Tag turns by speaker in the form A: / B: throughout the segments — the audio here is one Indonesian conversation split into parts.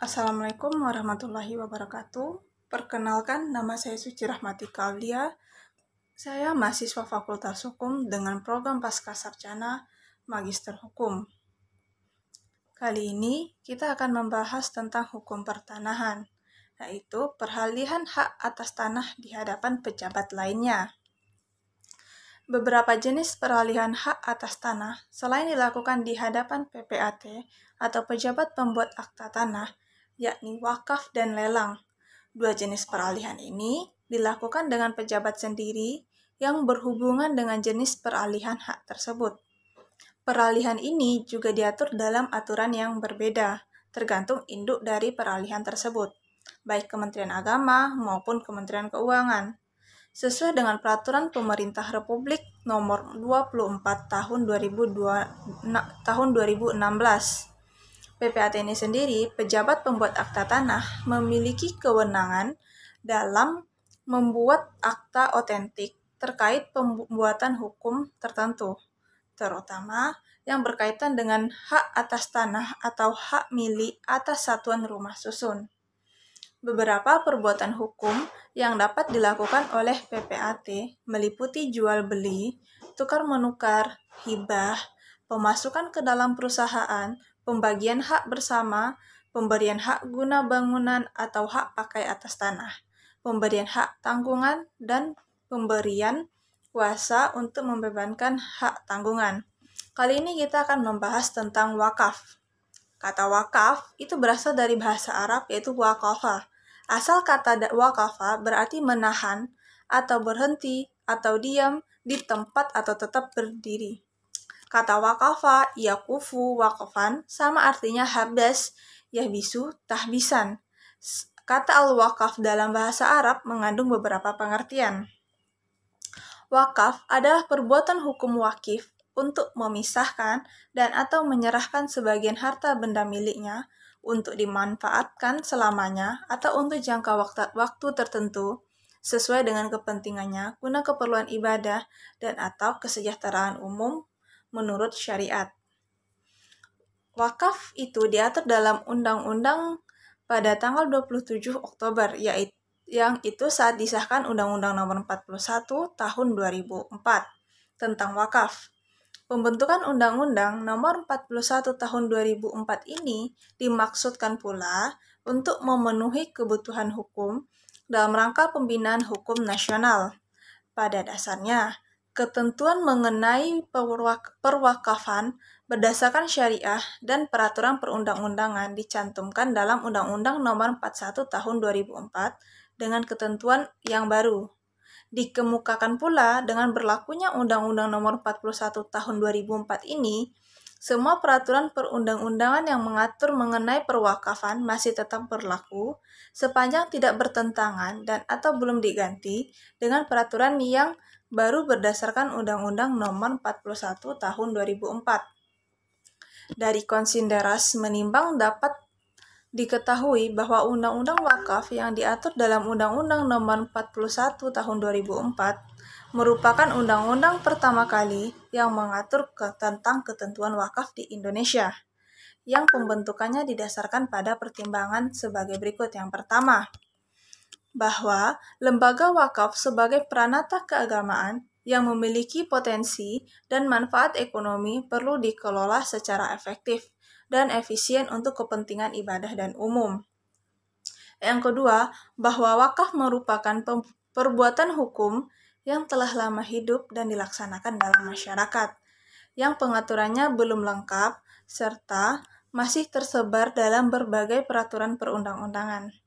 A: Assalamualaikum warahmatullahi wabarakatuh. Perkenalkan, nama saya Suci Rahmati Kaulia. Saya mahasiswa Fakultas Hukum dengan program Pascasarjana Magister Hukum. Kali ini kita akan membahas tentang hukum pertanahan, yaitu peralihan hak atas tanah di hadapan pejabat lainnya. Beberapa jenis peralihan hak atas tanah selain dilakukan di hadapan PPAT atau pejabat pembuat akta tanah, yakni wakaf dan lelang. Dua jenis peralihan ini dilakukan dengan pejabat sendiri yang berhubungan dengan jenis peralihan hak tersebut. Peralihan ini juga diatur dalam aturan yang berbeda, tergantung induk dari peralihan tersebut, baik Kementerian Agama maupun Kementerian Keuangan. Sesuai dengan Peraturan Pemerintah Republik Nomor 24 Tahun 2016. PPAT ini sendiri, pejabat pembuat akta tanah, memiliki kewenangan dalam membuat akta otentik terkait pembuatan hukum tertentu, terutama yang berkaitan dengan hak atas tanah atau hak milik atas satuan rumah susun. Beberapa perbuatan hukum yang dapat dilakukan oleh PPAT meliputi jual beli, tukar menukar, hibah, pemasukan ke dalam perusahaan, pembagian hak bersama, pemberian hak guna bangunan atau hak pakai atas tanah, pemberian hak tanggungan, dan pemberian kuasa untuk membebankan hak tanggungan. Kali ini kita akan membahas tentang wakaf. Kata wakaf itu berasal dari bahasa Arab yaitu waqafa. Asal kata waqafa berarti menahan atau berhenti atau diam di tempat atau tetap berdiri. Kata waqafa, yaqufu, waqafan sama artinya habas, yahbisu, tahbisan. Kata al-waqaf dalam bahasa Arab mengandung beberapa pengertian. Wakaf adalah perbuatan hukum wakif untuk memisahkan dan atau menyerahkan sebagian harta benda miliknya untuk dimanfaatkan selamanya atau untuk jangka waktu tertentu sesuai dengan kepentingannya guna keperluan ibadah dan atau kesejahteraan umum menurut syariat. Wakaf itu diatur dalam Undang-Undang pada tanggal 27 Oktober, yaitu yang itu saat disahkan Undang-Undang Nomor 41 Tahun 2004 tentang wakaf. Pembentukan Undang-Undang Nomor 41 Tahun 2004 ini dimaksudkan pula untuk memenuhi kebutuhan hukum dalam rangka pembinaan hukum nasional. Pada dasarnya, ketentuan mengenai perwakafan berdasarkan syariah dan peraturan perundang-undangan dicantumkan dalam Undang-Undang Nomor 41 Tahun 2004 dengan ketentuan yang baru. Dikemukakan pula dengan berlakunya Undang-Undang Nomor 41 Tahun 2004 ini, semua peraturan perundang-undangan yang mengatur mengenai perwakafan masih tetap berlaku sepanjang tidak bertentangan dan atau belum diganti dengan peraturan yang baru berdasarkan Undang-Undang Nomor 41 Tahun 2004. Dari konsideras menimbang dapat diketahui bahwa Undang-Undang Wakaf yang diatur dalam Undang-Undang Nomor 41 Tahun 2004 merupakan undang-undang pertama kali yang mengatur tentang ketentuan wakaf di Indonesia, yang pembentukannya didasarkan pada pertimbangan sebagai berikut. Yang pertama, bahwa lembaga wakaf sebagai peranata keagamaan yang memiliki potensi dan manfaat ekonomi perlu dikelola secara efektif dan efisien untuk kepentingan ibadah dan umum. Yang kedua, bahwa wakaf merupakan perbuatan hukum yang telah lama hidup dan dilaksanakan dalam masyarakat, yang pengaturannya belum lengkap, serta masih tersebar dalam berbagai peraturan perundang-undangan.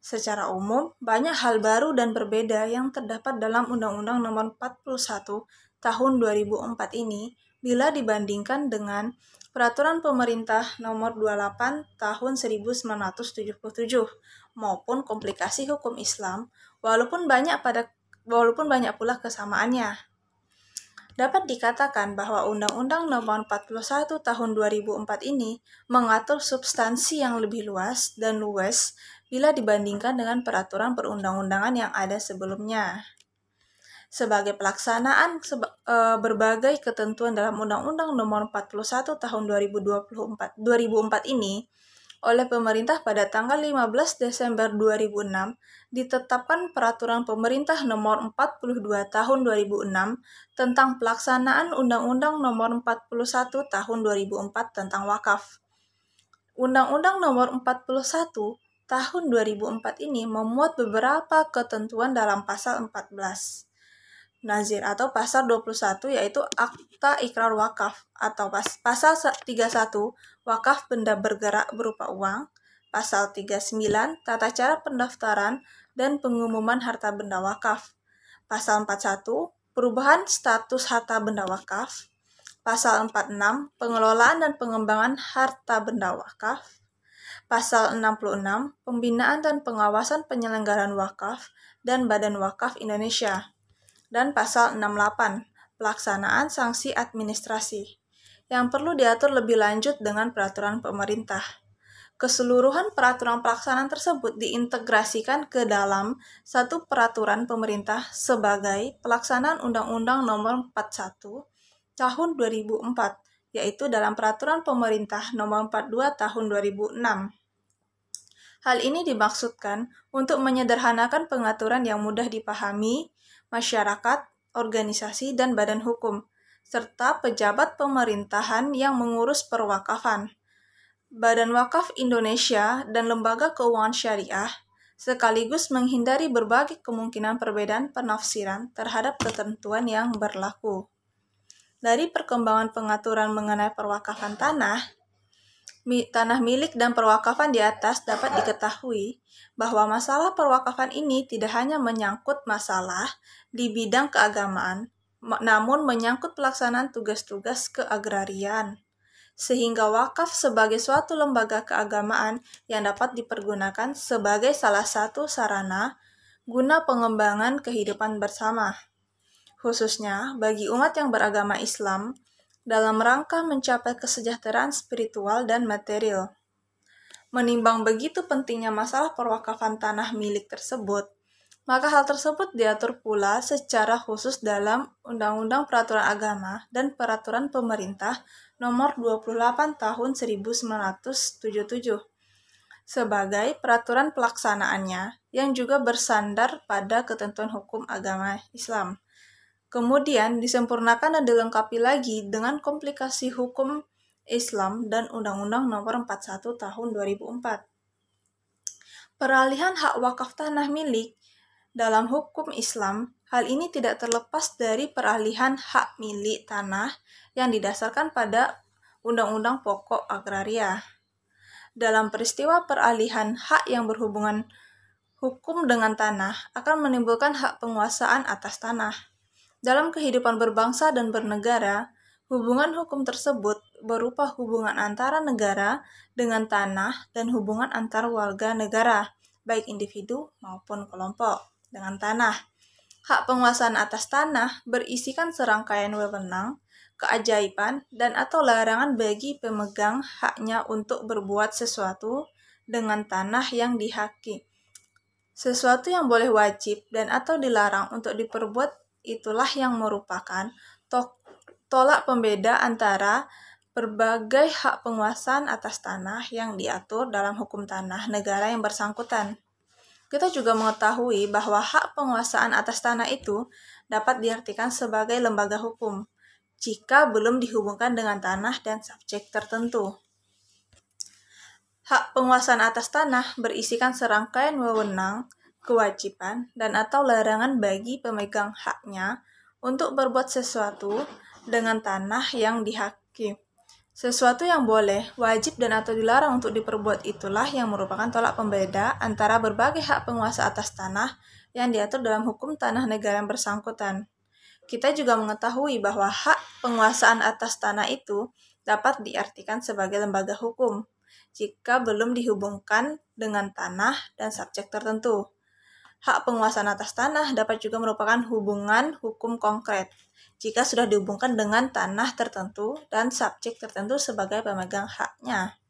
A: Secara umum, banyak hal baru dan berbeda yang terdapat dalam Undang-Undang Nomor 41 Tahun 2004 ini bila dibandingkan dengan Peraturan Pemerintah Nomor 28 Tahun 1977 maupun komplikasi hukum Islam, walaupun banyak pula kesamaannya. Dapat dikatakan bahwa Undang-Undang Nomor 41 Tahun 2004 ini mengatur substansi yang lebih luas dan luwes bila dibandingkan dengan peraturan perundang-undangan yang ada sebelumnya. Sebagai pelaksanaan berbagai ketentuan dalam Undang-Undang Nomor 41 Tahun 2004 ini, oleh pemerintah pada tanggal 15 Desember 2006, ditetapkan Peraturan Pemerintah Nomor 42 Tahun 2006 tentang pelaksanaan Undang-Undang Nomor 41 Tahun 2004 tentang wakaf. Undang-Undang Nomor 41 Tahun 2004 ini memuat beberapa ketentuan dalam pasal 14. Nazir atau pasal 21 yaitu Akta Ikrar Wakaf atau pasal 31 wakaf benda bergerak berupa uang, pasal 39 tata cara pendaftaran dan pengumuman harta benda wakaf, pasal 41 perubahan status harta benda wakaf, pasal 46 pengelolaan dan pengembangan harta benda wakaf, pasal 66 pembinaan dan pengawasan penyelenggaraan wakaf dan Badan Wakaf Indonesia, dan pasal 68, pelaksanaan sanksi administrasi, yang perlu diatur lebih lanjut dengan peraturan pemerintah. Keseluruhan peraturan pelaksanaan tersebut diintegrasikan ke dalam satu peraturan pemerintah sebagai pelaksanaan Undang-Undang Nomor 41 Tahun 2004, yaitu dalam Peraturan Pemerintah Nomor 42 Tahun 2006. Hal ini dimaksudkan untuk menyederhanakan pengaturan yang mudah dipahami masyarakat, organisasi, dan badan hukum, serta pejabat pemerintahan yang mengurus perwakafan, Badan Wakaf Indonesia, dan lembaga keuangan syariah, sekaligus menghindari berbagai kemungkinan perbedaan penafsiran terhadap ketentuan yang berlaku. Dari perkembangan pengaturan mengenai perwakafan tanah milik dan perwakafan di atas dapat diketahui bahwa masalah perwakafan ini tidak hanya menyangkut masalah di bidang keagamaan, namun menyangkut pelaksanaan tugas-tugas keagrarian, sehingga wakaf sebagai suatu lembaga keagamaan yang dapat dipergunakan sebagai salah satu sarana guna pengembangan kehidupan bersama, khususnya bagi umat yang beragama Islam, dalam rangka mencapai kesejahteraan spiritual dan material. Menimbang begitu pentingnya masalah perwakafan tanah milik tersebut, maka hal tersebut diatur pula secara khusus dalam Undang-Undang Peraturan Agama dan Peraturan Pemerintah Nomor 28 Tahun 1977 sebagai peraturan pelaksanaannya yang juga bersandar pada ketentuan hukum agama Islam. Kemudian disempurnakan dan dilengkapi lagi dengan komplikasi hukum Islam dan Undang-Undang Nomor 41 Tahun 2004. Peralihan hak wakaf tanah milik dalam hukum Islam, hal ini tidak terlepas dari peralihan hak milik tanah yang didasarkan pada Undang-Undang Pokok Agraria. Dalam peristiwa peralihan hak yang berhubungan hukum dengan tanah akan menimbulkan hak penguasaan atas tanah. Dalam kehidupan berbangsa dan bernegara, hubungan hukum tersebut berupa hubungan antara negara dengan tanah dan hubungan antar warga negara, baik individu maupun kelompok, dengan tanah. Hak penguasaan atas tanah berisikan serangkaian wewenang, keajaiban, dan atau larangan bagi pemegang haknya untuk berbuat sesuatu dengan tanah yang dihaki. Sesuatu yang boleh wajib dan atau dilarang untuk diperbuat itulah yang merupakan tolak pembeda antara berbagai hak penguasaan atas tanah yang diatur dalam hukum tanah negara yang bersangkutan. Kita juga mengetahui bahwa hak penguasaan atas tanah itu dapat diartikan sebagai lembaga hukum jika belum dihubungkan dengan tanah dan subjek tertentu. Hak penguasaan atas tanah berisikan serangkaian wewenang, kewajiban, dan atau larangan bagi pemegang haknya untuk berbuat sesuatu dengan tanah yang dihaki. Sesuatu yang boleh, wajib, dan atau dilarang untuk diperbuat itulah yang merupakan tolak pembeda antara berbagai hak penguasa atas tanah yang diatur dalam hukum tanah negara yang bersangkutan. Kita juga mengetahui bahwa hak penguasaan atas tanah itu dapat diartikan sebagai lembaga hukum jika belum dihubungkan dengan tanah dan subjek tertentu. Hak penguasaan atas tanah dapat juga merupakan hubungan hukum konkret jika sudah dihubungkan dengan tanah tertentu dan subjek tertentu sebagai pemegang haknya.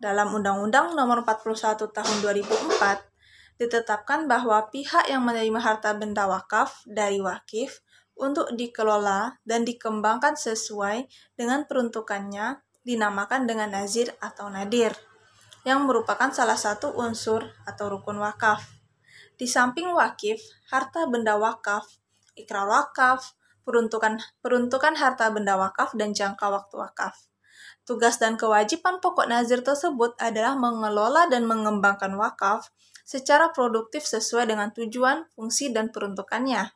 A: Dalam Undang-Undang Nomor 41 Tahun 2004, ditetapkan bahwa pihak yang menerima harta benda wakaf dari wakif untuk dikelola dan dikembangkan sesuai dengan peruntukannya dinamakan dengan nazir atau nadir. yang merupakan salah satu unsur atau rukun wakaf. Di samping wakif, harta benda wakaf, ikrar wakaf, peruntukan harta benda wakaf, dan jangka waktu wakaf. Tugas dan kewajiban pokok nazir tersebut adalah mengelola dan mengembangkan wakaf secara produktif sesuai dengan tujuan, fungsi, dan peruntukannya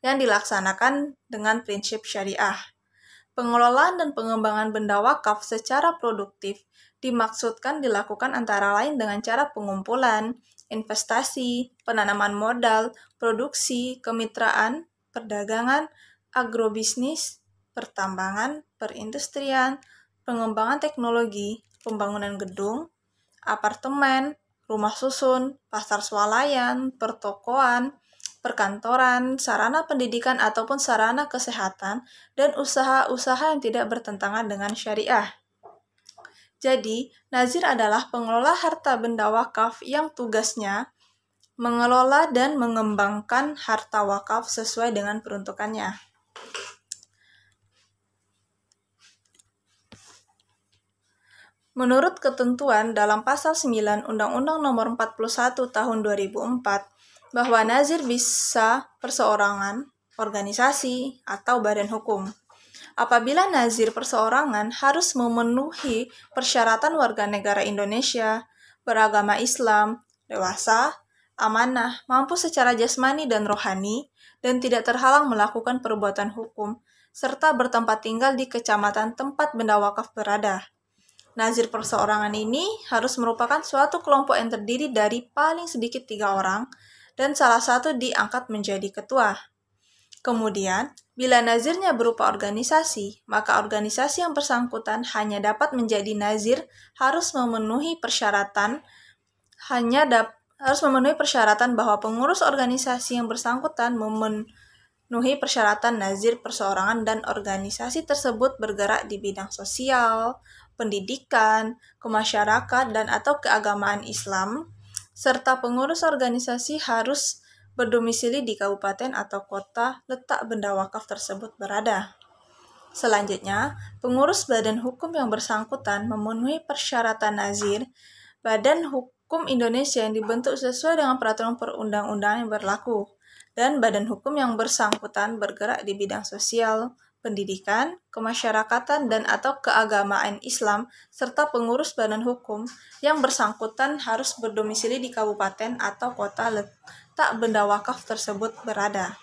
A: yang dilaksanakan dengan prinsip syariah. Pengelolaan dan pengembangan benda wakaf secara produktif dimaksudkan dilakukan antara lain dengan cara pengumpulan, investasi, penanaman modal, produksi, kemitraan, perdagangan, agrobisnis, pertambangan, perindustrian, pengembangan teknologi, pembangunan gedung, apartemen, rumah susun, pasar swalayan, pertokoan, perkantoran, sarana pendidikan ataupun sarana kesehatan, dan usaha-usaha yang tidak bertentangan dengan syariah. Jadi, nazir adalah pengelola harta benda wakaf yang tugasnya mengelola dan mengembangkan harta wakaf sesuai dengan peruntukannya. Menurut ketentuan dalam Pasal 9 Undang-Undang Nomor 41 Tahun 2004, bahwa nazir bisa perseorangan, organisasi, atau badan hukum. Apabila nazir perseorangan harus memenuhi persyaratan warga negara Indonesia, beragama Islam, dewasa, amanah, mampu secara jasmani dan rohani, dan tidak terhalang melakukan perbuatan hukum, serta bertempat tinggal di kecamatan tempat benda wakaf berada. Nazir perseorangan ini harus merupakan suatu kelompok yang terdiri dari paling sedikit 3 orang, dan salah satu diangkat menjadi ketua. Kemudian, bila nazirnya berupa organisasi, maka organisasi yang bersangkutan hanya dapat menjadi nazir harus memenuhi persyaratan bahwa pengurus organisasi yang bersangkutan memenuhi persyaratan nazir perseorangan dan organisasi tersebut bergerak di bidang sosial, pendidikan, kemasyarakatan, dan atau keagamaan Islam, serta pengurus organisasi harus berdomisili di kabupaten atau kota letak benda wakaf tersebut berada. Selanjutnya, pengurus badan hukum yang bersangkutan memenuhi persyaratan nazir. Badan Hukum Indonesia yang dibentuk sesuai dengan peraturan perundang-undangan yang berlaku, dan badan hukum yang bersangkutan bergerak di bidang sosial, pendidikan, kemasyarakatan, dan atau keagamaan Islam, serta pengurus badan hukum yang bersangkutan harus berdomisili di kabupaten atau kota letak benda wakaf tersebut berada.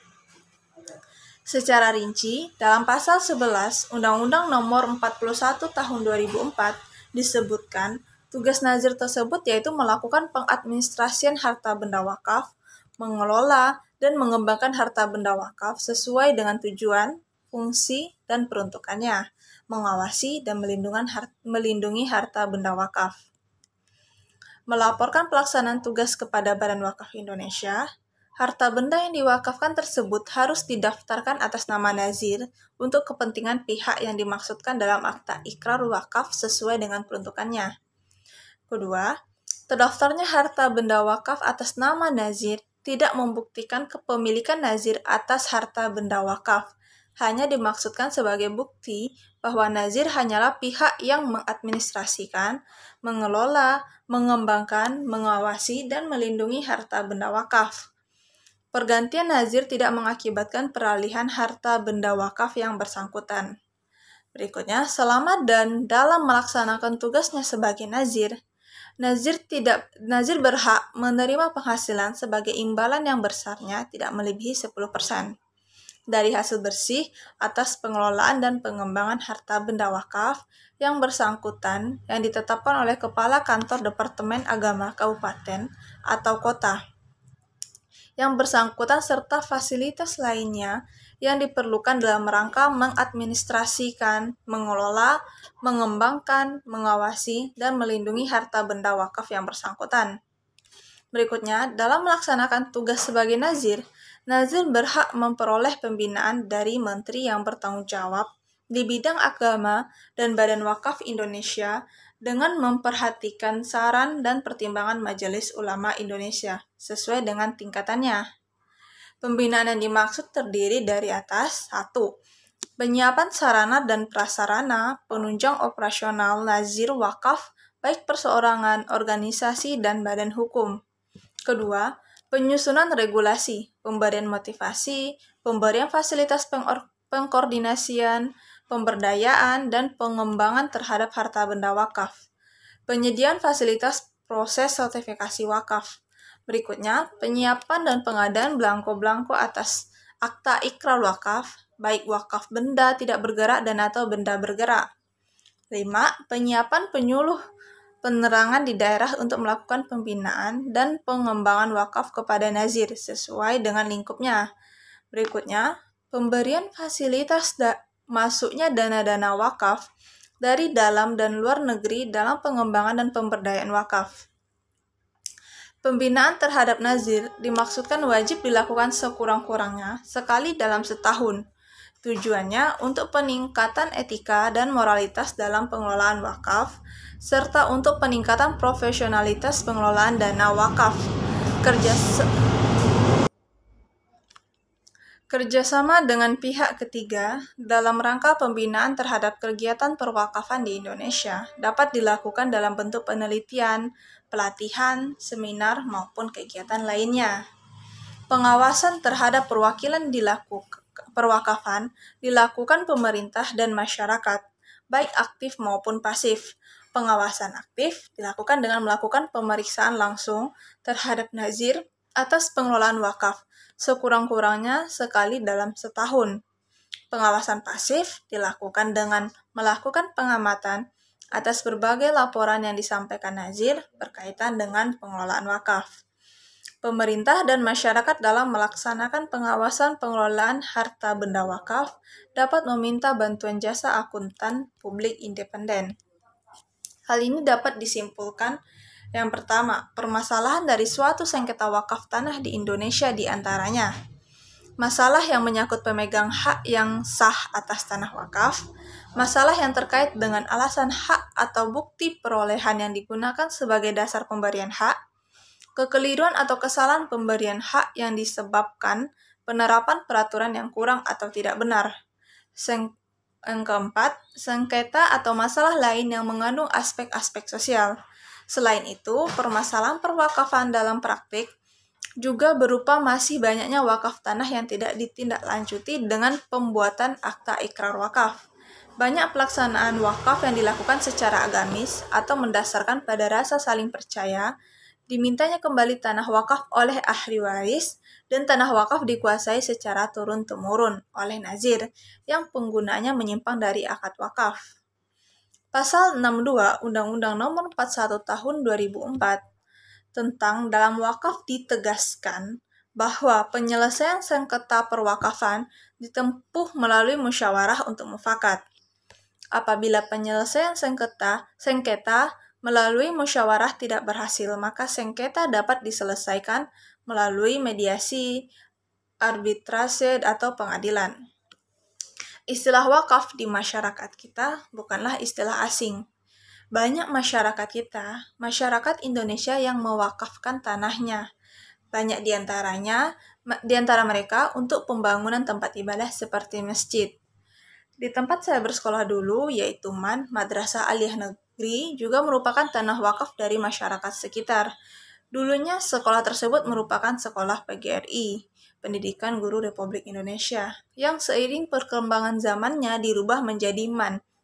A: Secara rinci, dalam Pasal 11 Undang-Undang Nomor 41 Tahun 2004 disebutkan tugas nazir tersebut yaitu melakukan pengadministrasian harta benda wakaf, mengelola dan mengembangkan harta benda wakaf sesuai dengan tujuan, fungsi, dan peruntukannya, mengawasi dan melindungi harta benda wakaf, melaporkan pelaksanaan tugas kepada Badan Wakaf Indonesia. Harta benda yang diwakafkan tersebut harus didaftarkan atas nama nazir untuk kepentingan pihak yang dimaksudkan dalam akta ikrar wakaf sesuai dengan peruntukannya. Kedua, terdaftarnya harta benda wakaf atas nama nazir tidak membuktikan kepemilikan nazir atas harta benda wakaf, hanya dimaksudkan sebagai bukti bahwa nazir hanyalah pihak yang mengadministrasikan, mengelola, mengembangkan, mengawasi, dan melindungi harta benda wakaf. Pergantian nazir tidak mengakibatkan peralihan harta benda wakaf yang bersangkutan. Berikutnya, selama dan dalam melaksanakan tugasnya sebagai nazir berhak menerima penghasilan sebagai imbalan yang besarnya tidak melebihi 10% dari hasil bersih atas pengelolaan dan pengembangan harta benda wakaf yang bersangkutan yang ditetapkan oleh Kepala Kantor Departemen Agama Kabupaten atau Kota yang bersangkutan serta fasilitas lainnya yang diperlukan dalam rangka mengadministrasikan, mengelola, mengembangkan, mengawasi, dan melindungi harta benda wakaf yang bersangkutan. Berikutnya, dalam melaksanakan tugas sebagai nazir berhak memperoleh pembinaan dari menteri yang bertanggung jawab di bidang agama dan Badan Wakaf Indonesia dengan memperhatikan saran dan pertimbangan Majelis Ulama Indonesia sesuai dengan tingkatannya. Pembinaan yang dimaksud terdiri dari atas 1. Penyiapan sarana dan prasarana penunjang operasional nazir wakaf baik perseorangan, organisasi, dan badan hukum. Kedua, penyusunan regulasi, pemberian motivasi, pemberian fasilitas pengkoordinasian, pemberdayaan, dan pengembangan terhadap harta benda wakaf. Penyediaan fasilitas proses sertifikasi wakaf. Berikutnya, penyiapan dan pengadaan belangko-belangko atas akta ikrar wakaf, baik wakaf benda tidak bergerak dan atau benda bergerak. 5. Penyiapan penyuluh penerangan di daerah untuk melakukan pembinaan dan pengembangan wakaf kepada nazir sesuai dengan lingkupnya. Berikutnya, pemberian fasilitas masuknya dana-dana wakaf dari dalam dan luar negeri dalam pengembangan dan pemberdayaan wakaf. Pembinaan terhadap nazir dimaksudkan wajib dilakukan sekurang-kurangnya sekali dalam setahun. Tujuannya untuk peningkatan etika dan moralitas dalam pengelolaan wakaf, serta untuk peningkatan profesionalitas pengelolaan dana wakaf. Kerjasama dengan pihak ketiga dalam rangka pembinaan terhadap kegiatan perwakafan di Indonesia dapat dilakukan dalam bentuk penelitian, pelatihan, seminar, maupun kegiatan lainnya. Pengawasan terhadap perwakafan dilakukan pemerintah dan masyarakat, baik aktif maupun pasif. Pengawasan aktif dilakukan dengan melakukan pemeriksaan langsung terhadap nazir atas pengelolaan wakaf, sekurang-kurangnya sekali dalam setahun. Pengawasan pasif dilakukan dengan melakukan pengamatan atas berbagai laporan yang disampaikan nazir berkaitan dengan pengelolaan wakaf. Pemerintah dan masyarakat dalam melaksanakan pengawasan pengelolaan harta benda wakaf dapat meminta bantuan jasa akuntan publik independen. Hal ini dapat disimpulkan yang pertama, permasalahan dari suatu sengketa wakaf tanah di Indonesia diantaranya masalah yang menyangkut pemegang hak yang sah atas tanah wakaf, masalah yang terkait dengan alasan hak atau bukti perolehan yang digunakan sebagai dasar pemberian hak, kekeliruan atau kesalahan pemberian hak yang disebabkan penerapan peraturan yang kurang atau tidak benar. Yang keempat, sengketa atau masalah lain yang mengandung aspek-aspek sosial. Selain itu, permasalahan perwakafan dalam praktik juga berupa masih banyaknya wakaf tanah yang tidak ditindaklanjuti dengan pembuatan akta ikrar wakaf. Banyak pelaksanaan wakaf yang dilakukan secara agamis atau mendasarkan pada rasa saling percaya, dimintanya kembali tanah wakaf oleh ahli waris, dan tanah wakaf dikuasai secara turun-temurun oleh nazir yang penggunaannya menyimpang dari akad wakaf. Pasal 62 Undang-Undang Nomor 41 Tahun 2004 tentang dalam wakaf ditegaskan bahwa penyelesaian sengketa perwakafan ditempuh melalui musyawarah untuk mufakat. Apabila penyelesaian sengketa melalui musyawarah tidak berhasil, maka sengketa dapat diselesaikan melalui mediasi, arbitrase, atau pengadilan. Istilah wakaf di masyarakat kita bukanlah istilah asing. Banyak masyarakat kita, masyarakat Indonesia yang mewakafkan tanahnya. Banyak di antara mereka untuk pembangunan tempat ibadah seperti masjid. Di tempat saya bersekolah dulu, yaitu Madrasah Aliyah Negeri, juga merupakan tanah wakaf dari masyarakat sekitar. Dulunya sekolah tersebut merupakan sekolah PGRI, Pendidikan Guru Republik Indonesia, yang seiring perkembangan zamannya dirubah menjadi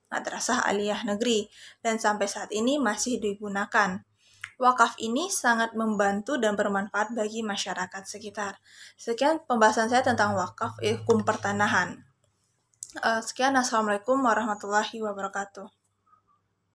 A: Madrasah Aliyah Negeri, dan sampai saat ini masih digunakan. Wakaf ini sangat membantu dan bermanfaat bagi masyarakat sekitar. Sekian pembahasan saya tentang wakaf hukum pertanahan. Sekian, Assalamualaikum warahmatullahi wabarakatuh.